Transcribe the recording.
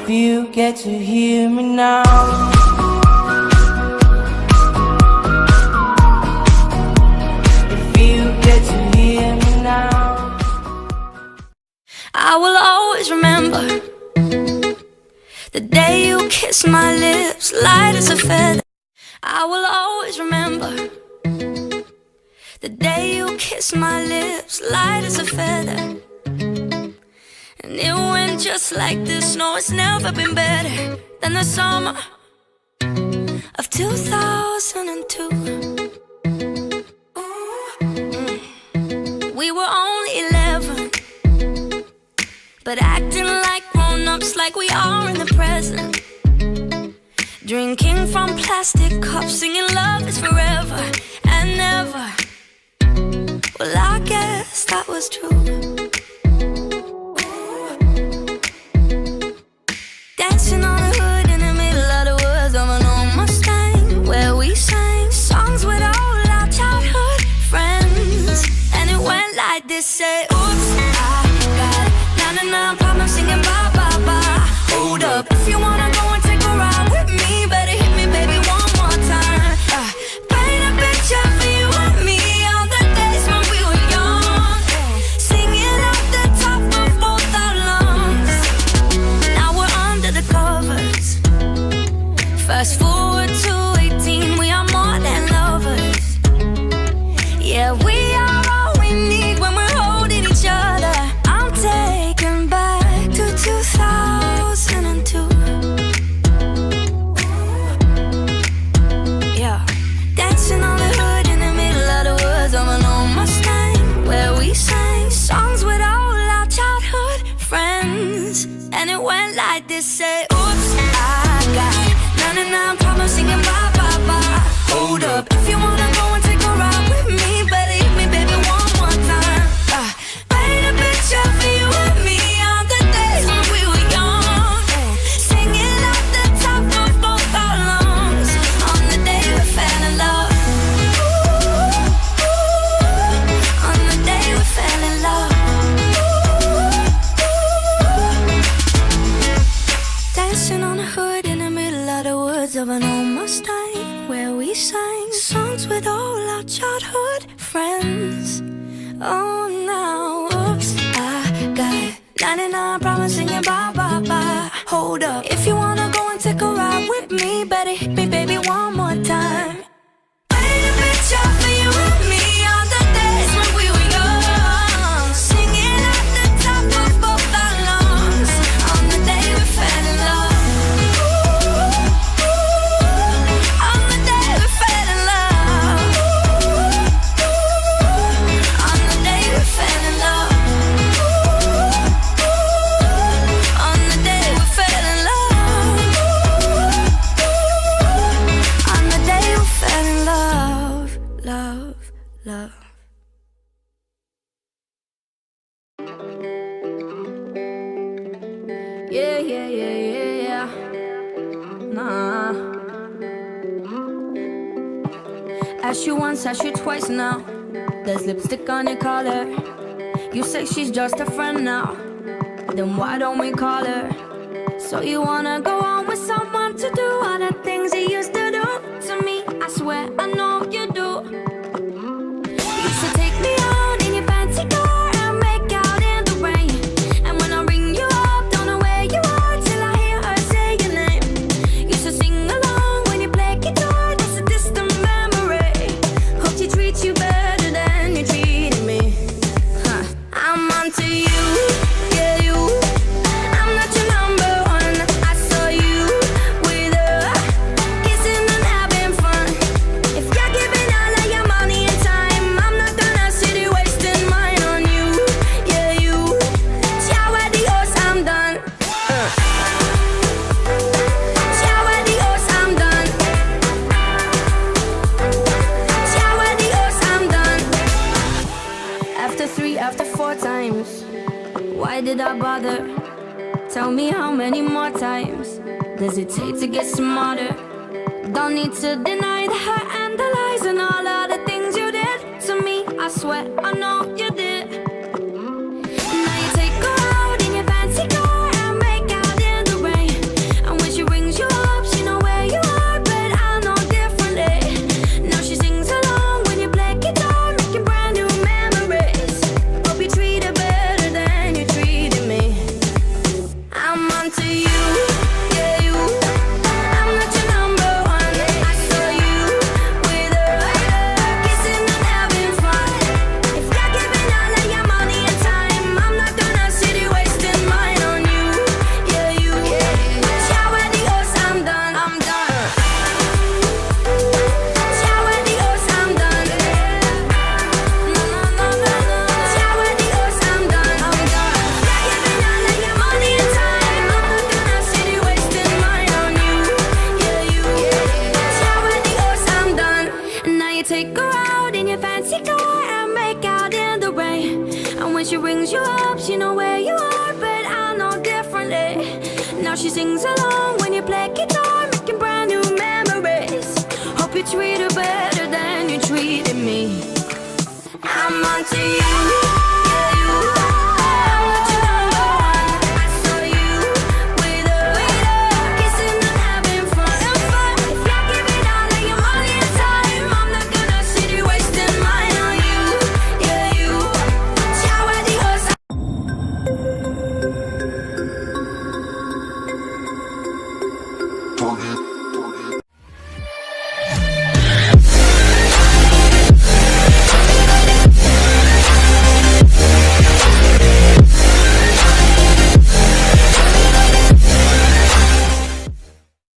if you get to hear me now. If you get to hear me now. I will always remember the day you kissed my lips, light as a feather. I will always remember the day you kissed my lips, light as a feather. And it went just like this. No, it's never been better than the summer of 2002. We were only 11, but acting like grown-ups, like we are in the present. Drinking from plastic cups, singing love is forever and never. Well, I guess that was true. Dancing on the hood in the middle of the woods of an old Mustang, where we sang songs with all our childhood friends. And it went like this, say, oops, I got 99 problems singing bye, bye, bye. Hold up, if you wanna go and take a ride with me, better hit me, baby, one more time. Paint a picture for you and me on the days when we were young, singing at the top of both our lungs. Now we're under the covers. Fast forward to 18, we are more than lovers. Yeah, we are all we need when we're holding each other. I'm taken back to 2002. Yeah, dancing on the hood in the middle of the woods of an old Mustang, where we sang songs with all our childhood friends. And it went like this, say, oops, I got 99 problems singing bye, bye, bye. Hold up, if you wanna go and take a ride with me, better hit me, baby, one more time. Paint a picture for you and me on the days when we were young, singing at the top of both our lungs on the day we fell in love. On the day we fell in love. Dancing on the hood in the middle of the woods of an old Mustang, where we sang songs with all our childhood friends. Oh, now, oops, I got 99 problems singing bye, bye, bye. Hold up, if you wanna go and take a ride with me, better hit me, baby, one more time. Paint a picture for you and me on the days when we were young, singing at the top of both our lungs on the day we fell in love. On the day we fell in love. On the day we fell in love. On the day we fell in love. On the day we fell in love. Love, love. Yeah, yeah, yeah, yeah, yeah. Nah. Ask you once, ask you twice now. There's lipstick on your collar. You say she's just a friend now. Then why don't we call her? So you wanna go on with someone to do all the things you used to do to me? I swear I know you do. You should take me out in your fancy car and make out in the rain. And when I ring you up, don't know where you are till I hear her say your name. You should sing along when you play guitar, that's a distant memory. Hope she treats you better than you treated me. I'm onto you, yeah, you. I'm not your number one. I saw you with her, kissing and having fun. If you're giving all of your money and time, I'm not gonna sit here wasting mine on you, yeah, you. Ciao, adios, I'm done. Ciao, adios, I'm done. Ciao, adios, I'm done. After 3, after 4 times, why did I bother? Tell me how many more times does it take to get smarter? Don't need to deny the hurt and the lies and all of the things you did to me. I swear I know you did. Now you take her out in your fancy car and make out in the rain. onto you, yeah, you. I'm not your number one. I saw you with her, kissing and having fun. If you're giving all of your money and time, I'm not gonna sit here wasting mine on you, yeah, you. Ciao adios, I'm done, I'm done. Ciao adios, I'm done. No, no, no, no, no. Ciao adios, I'm done, I'm done. You're giving all of your money and time, I'm not gonna sit here wasting mine on you, yeah, you. Ciao adios, I'm done. And now you take her out in your fancy car and make out in the rain. And when she rings you up, she know where you are, but I know differently. Now she sings along when you play guitar, making brand new memories. Hope you treat her better than you treated me. I'm onto you.